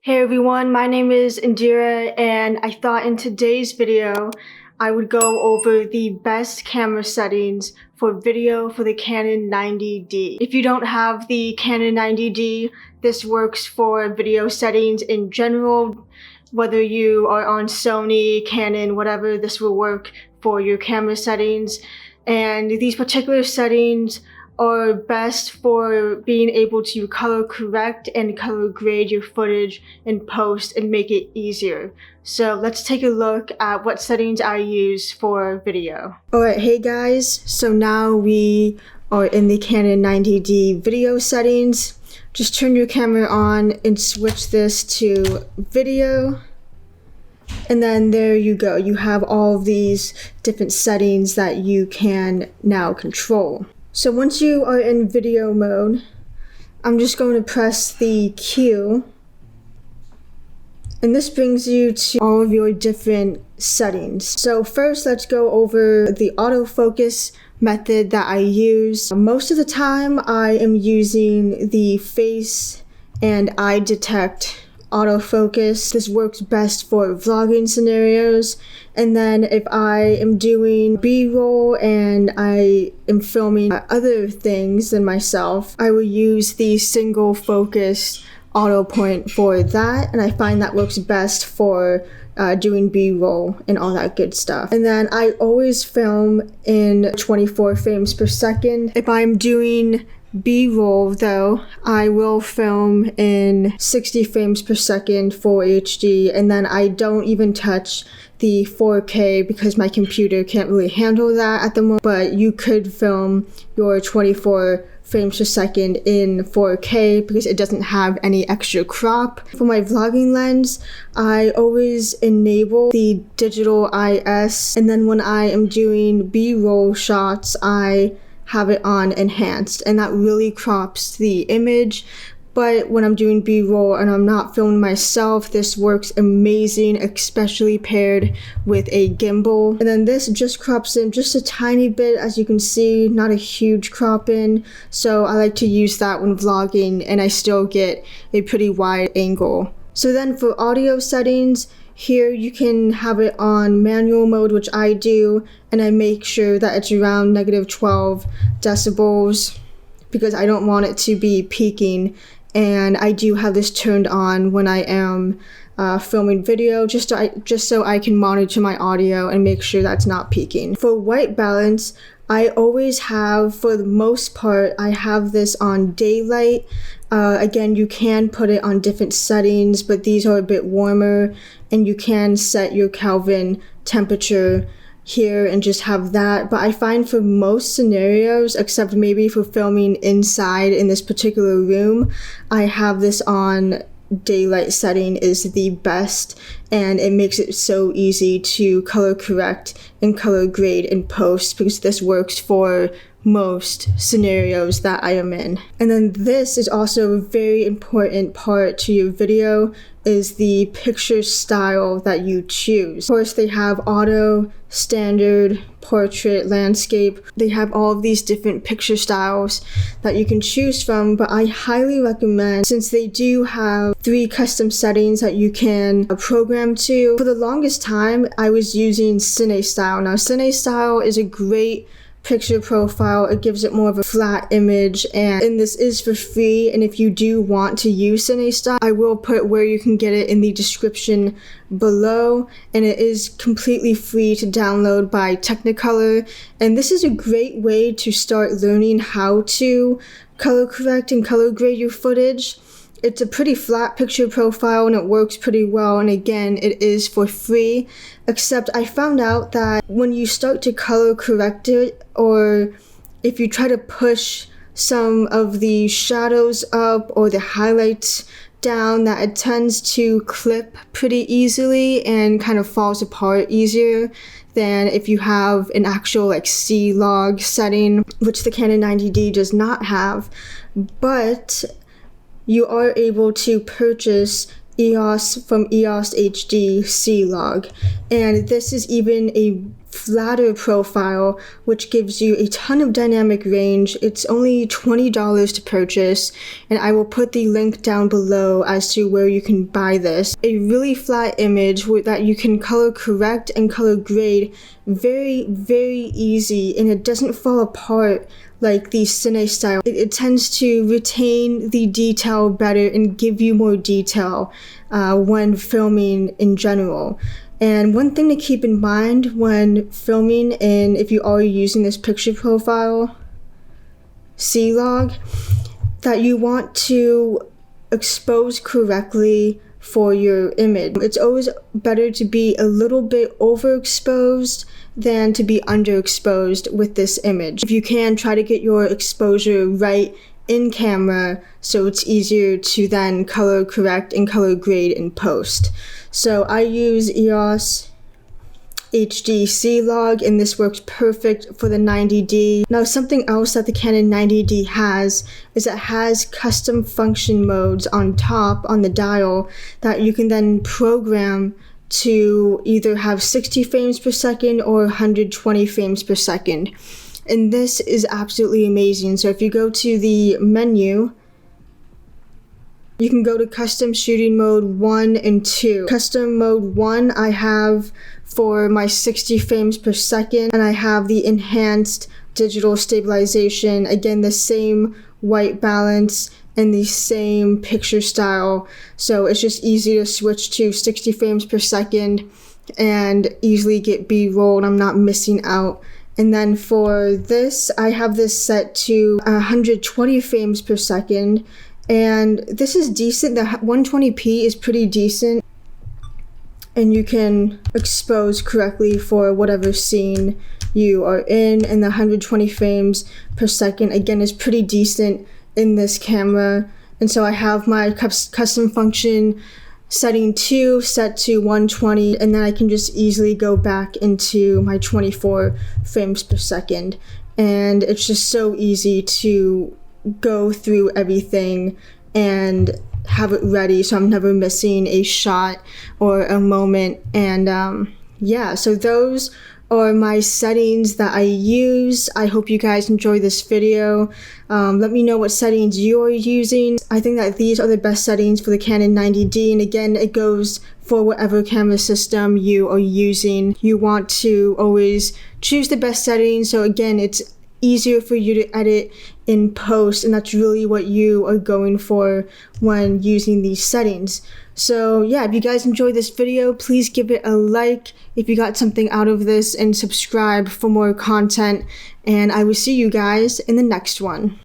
Hey everyone, my name is Indira and I thought in today's video I would go over the best camera settings for video for the Canon 90D. If you don't have the Canon 90D, this works for video settings in general. Whether you are on Sony, Canon, whatever, this will work for your camera settings. And these particular settings are best for being able to color correct and color grade your footage in post and make it easier. So let's take a look at what settings I use for video. Alright, hey guys, so now we are in the Canon 90D video settings. Just turn your camera on and switch this to video. And then there you go. You have all of these different settings that you can now control. So once you are in video mode, I'm just going to press the Q. And this brings you to all of your different settings. So first, let's go over the autofocus method that I use. Most of the time, I am using the face and eye detect autofocus. This works best for vlogging scenarios. And then if I am doing B-roll and I am filming other things than myself, I will use the single focus auto point for that. And I find that works best for doing B-roll and all that good stuff. And then I always film in 24 frames per second. If I'm doing B-roll though, I will film in 60 frames per second full HD, and then I don't even touch the 4K because my computer can't really handle that at the moment, but you could film your 24 frames per second in 4K because it doesn't have any extra crop. For my vlogging lens, I always enable the digital IS, and then when I am doing B-roll shots, I have it on enhanced, and that really crops the image. But when I'm doing B-roll and I'm not filming myself, this works amazing, especially paired with a gimbal. And then this just crops in just a tiny bit, as you can see, not a huge crop in. So I like to use that when vlogging, and I still get a pretty wide angle. So then for audio settings, here you can have it on manual mode, which I do, and I make sure that it's around -12 decibels because I don't want it to be peaking. And I do have this turned on when I am filming video, just so I can monitor my audio and make sure that's not peaking. For white balance, I always have, for the most part, I have this on daylight. Again, you can put it on different settings, but these are a bit warmer, and you can set your Kelvin temperature here and just have that. But I find for most scenarios, except maybe for filming inside in this particular room, I have this on daylight setting is the best, and it makes it so easy to color correct and color grade in post because this works for most scenarios that I am in. And then this is also a very important part to your video, is the picture style that you choose. Of course, they have auto, standard, portrait, landscape. They have all of these different picture styles that you can choose from, but I highly recommend, since they do have 3 custom settings that you can program to. For the longest time, I was using Cine Style. Now, Cine Style is a great picture profile. It gives it more of a flat image, and this is for free. And if you do want to use Cine Style, I will put where you can get it in the description below, and it is completely free to download by Technicolor. And this is a great way to start learning how to color correct and color grade your footage. It's a pretty flat picture profile and it works pretty well, and again, it is for free, except I found out that when you start to color correct it, or if you try to push some of the shadows up or the highlights down, that it tends to clip pretty easily and kind of falls apart easier than if you have an actual C-Log setting, which the Canon 90D does not have. But you are able to purchase EosHD C-Log, and this is even a flatter profile, which gives you a ton of dynamic range. It's only $20 to purchase, and I will put the link down below as to where you can buy this. A really flat image that you can color correct and color grade very, very easy, and it doesn't fall apart like the Cine Style. It tends to retain the detail better and give you more detail when filming in general. And one thing to keep in mind when filming, and if you are using this picture profile C-Log, that you want to expose correctly for your image. It's always better to be a little bit overexposed than to be underexposed with this image. If you can, try to get your exposure right in camera so it's easier to then color correct and color grade in post. So I use EosHD C-Log, and this works perfect for the 90D. Now, something else that the Canon 90D has is it has custom function modes on top on the dial that you can then program to either have 60 frames per second or 120 frames per second. And this is absolutely amazing. So if you go to the menu, you can go to custom shooting mode 1 and 2. Custom mode 1 I have for my 60 frames per second, and I have the enhanced digital stabilization. Again, the same white balance and the same picture style. So it's just easy to switch to 60 frames per second and easily get B-roll, and I'm not missing out. And then for this, I have this set to 120 frames per second. And this is decent. The 120p is pretty decent, and you can expose correctly for whatever scene you are in. And the 120 frames per second again is pretty decent in this camera. And so I have my custom function setting 2 set to 120, and then I can just easily go back into my 24 frames per second. And it's just so easy to go through everything and have it ready, so I'm never missing a shot or a moment. And yeah, so those are my settings that I use. I hope you guys enjoy this video. Let me know what settings you are using. I think that these are the best settings for the Canon 90D, and again, it goes for whatever camera system you are using. You want to always choose the best settings, so again, it's easier for you to edit in post, and that's really what you are going for when using these settings. So yeah, if you guys enjoyed this video, please give it a like if you got something out of this, and subscribe for more content, and I will see you guys in the next one.